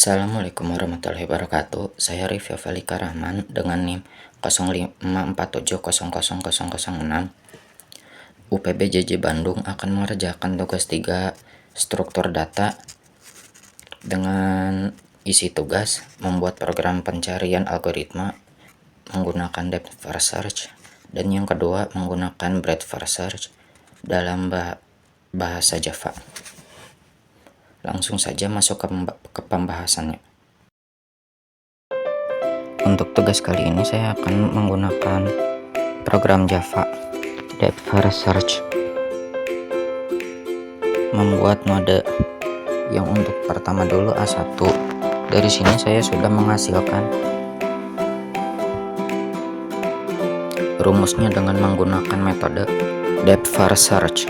Assalamualaikum warahmatullahi wabarakatuh. Saya Rifya Felika Rahman dengan NIM 0547000006. UPBJJ Bandung akan mengerjakan tugas 3 struktur data dengan isi tugas membuat program pencarian algoritma menggunakan depth first search, dan yang kedua menggunakan breadth first search dalam bahasa Java. Langsung saja masuk ke pembahasannya. Untuk tugas kali ini saya akan menggunakan program Java Depth First Search, membuat node yang untuk pertama dulu A1. Dari sini saya sudah menghasilkan rumusnya dengan menggunakan metode Depth First Search.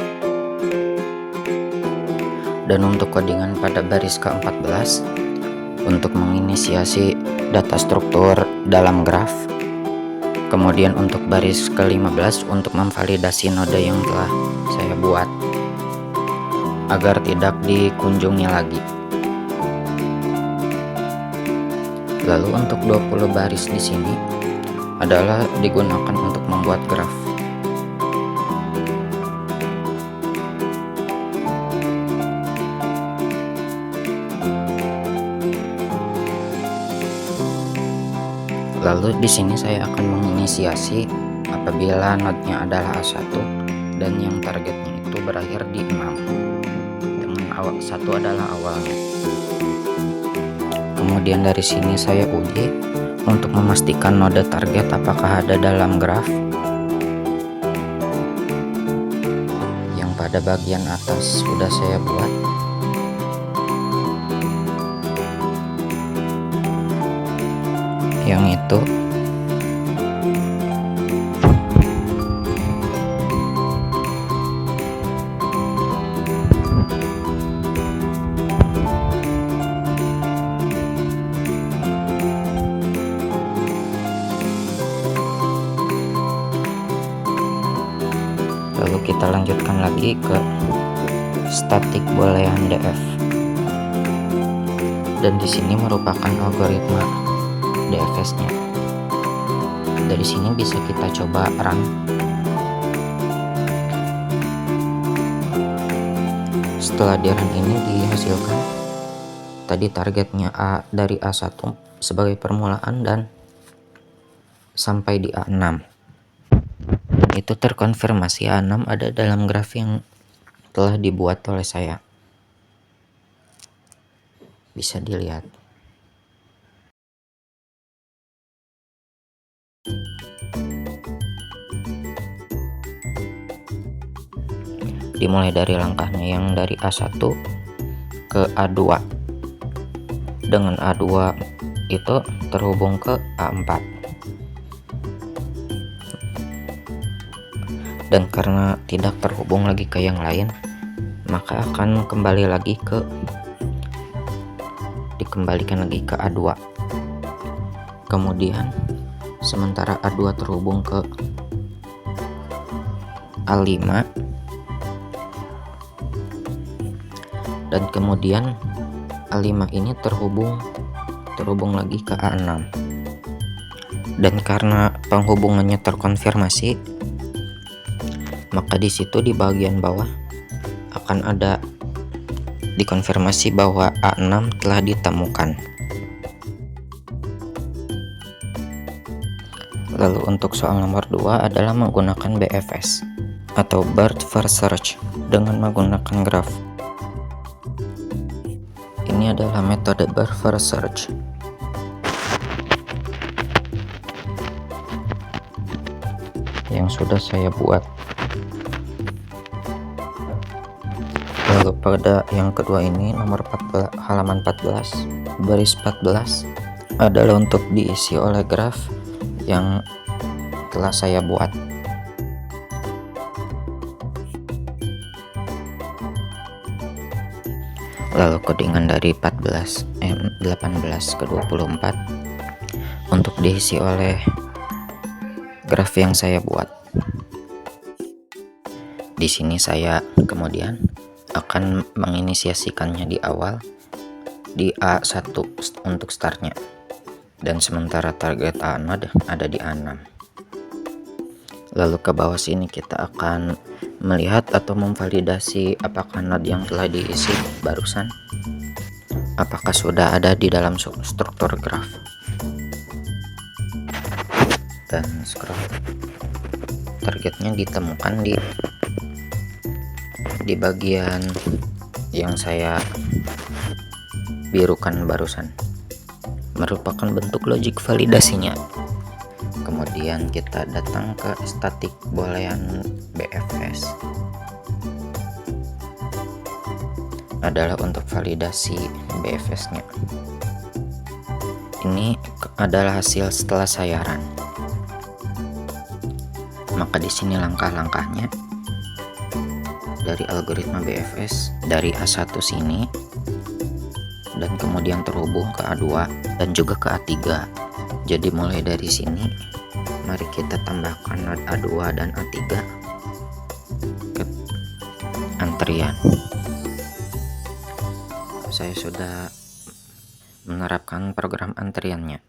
Dan untuk codingan pada baris ke-14 untuk menginisiasi data struktur dalam graf. Kemudian untuk baris ke-15 untuk memvalidasi node yang telah saya buat agar tidak dikunjungi lagi. Lalu untuk 20 baris di sini adalah digunakan untuk membuat graf. Lalu di sini saya akan menginisiasi apabila node-nya adalah A1 dan yang targetnya itu berakhir di 6 dengan awal 1 adalah awalnya. Kemudian dari sini saya uji untuk memastikan node target apakah ada dalam graf. Yang pada bagian atas sudah saya buat. Yang itu lalu kita lanjutkan lagi ke static boolean df, dan di sini merupakan algoritma DFS-nya. Dari sini bisa kita coba run. Setelah di run ini dihasilkan tadi targetnya dari A1 sebagai permulaan dan sampai di A6. Itu terkonfirmasi A6 ada dalam graf yang telah dibuat oleh saya. Bisa dilihat. Dimulai dari langkahnya yang dari A1 ke A2. Dengan A2 itu terhubung ke A4. Dan karena tidak terhubung lagi ke yang lain, maka akan dikembalikan lagi ke A2. Kemudian sementara A2 terhubung ke A5, dan kemudian A5 ini terhubung lagi ke A6. Dan karena penghubungannya terkonfirmasi, maka di situ di bagian bawah akan ada dikonfirmasi bahwa A6 telah ditemukan. Lalu untuk soal nomor 2 adalah menggunakan BFS atau Breadth First Search dengan menggunakan graf. Ini adalah metode Breadth First Search. Yang sudah saya buat. Lalu pada yang kedua ini nomor 14, halaman 14 baris 14 adalah untuk diisi oleh graf yang telah saya buat. Lalu codingan dari 18 ke 24 untuk diisi oleh graf yang saya buat. Di sini saya kemudian akan menginisiasikannya di awal di A1 untuk startnya, dan sementara target A0 ada di A6. Lalu ke bawah sini kita akan melihat atau memvalidasi apakah node yang telah diisi barusan apakah sudah ada di dalam struktur graf. Dan scroll, targetnya ditemukan di bagian yang saya birukan barusan, merupakan bentuk logik validasinya. Kemudian kita datang ke statik boolean BFS, adalah untuk validasi BFS nya. Ini adalah hasil setelah saya run. Maka di sini langkah-langkahnya dari algoritma BFS dari A1 sini, dan kemudian terhubung ke A2 dan juga ke A3. Jadi mulai dari sini mari kita tambahkan node A2 dan A3 ke antrian. Saya sudah menerapkan program antriannya.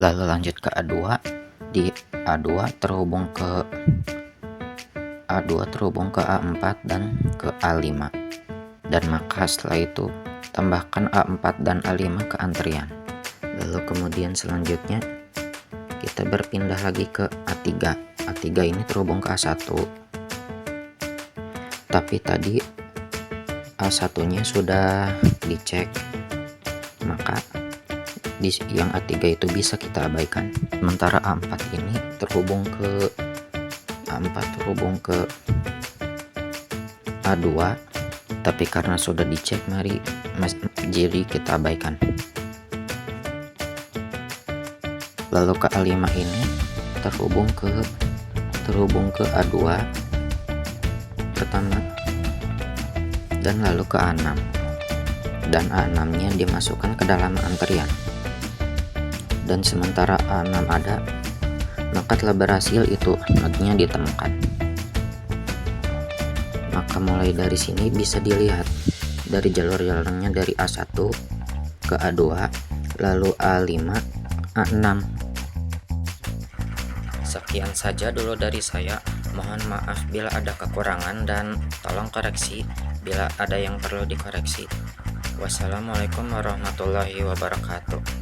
Lalu lanjut ke A2. Di A2 terhubung ke A4 dan ke A5. Dan maka setelah itu tambahkan A4 dan A5 ke antrian. Lalu kemudian selanjutnya kita berpindah lagi ke A3. A3 ini terhubung ke A1. Tapi tadi A1 nya sudah dicek, maka di yang A3 itu bisa kita abaikan. Sementara A4 ini terhubung ke A2, tapi karena sudah dicek jadi kita abaikan. Lalu ke A5 ini terhubung ke A2 pertama, dan lalu ke A6, dan A6 nya dimasukkan ke dalam antrian. Dan sementara A6 ada, maka telah berhasil itu node-nya ditemukan. Maka mulai dari sini bisa dilihat dari jalur-jalurnya dari A1 ke A2, lalu A5, A6. Sekian saja dulu dari saya. Mohon maaf bila ada kekurangan dan tolong koreksi bila ada yang perlu dikoreksi. Wassalamualaikum warahmatullahi wabarakatuh.